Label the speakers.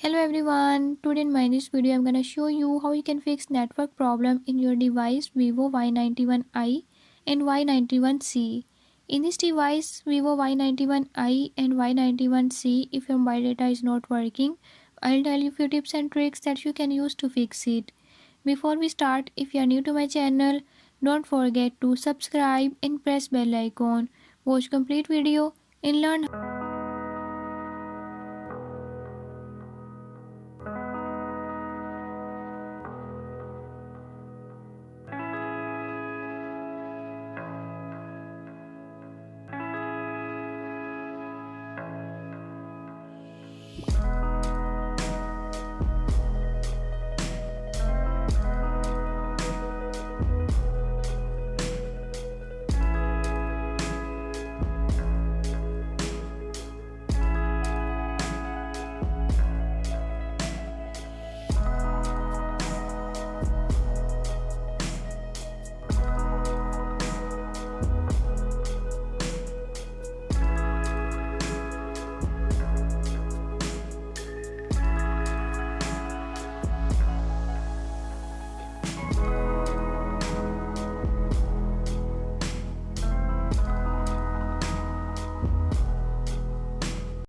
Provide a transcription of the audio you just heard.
Speaker 1: Hello everyone, today in my this video I'm gonna show you how you can fix network problem in your device Vivo Y91i and Y91c. In this device Vivo Y91i and Y91c, if your mobile data is not working, I'll tell you few tips and tricks that you can use to fix it. Before we start, if you are new to my channel, don't forget to subscribe and press bell icon. Watch complete video and learn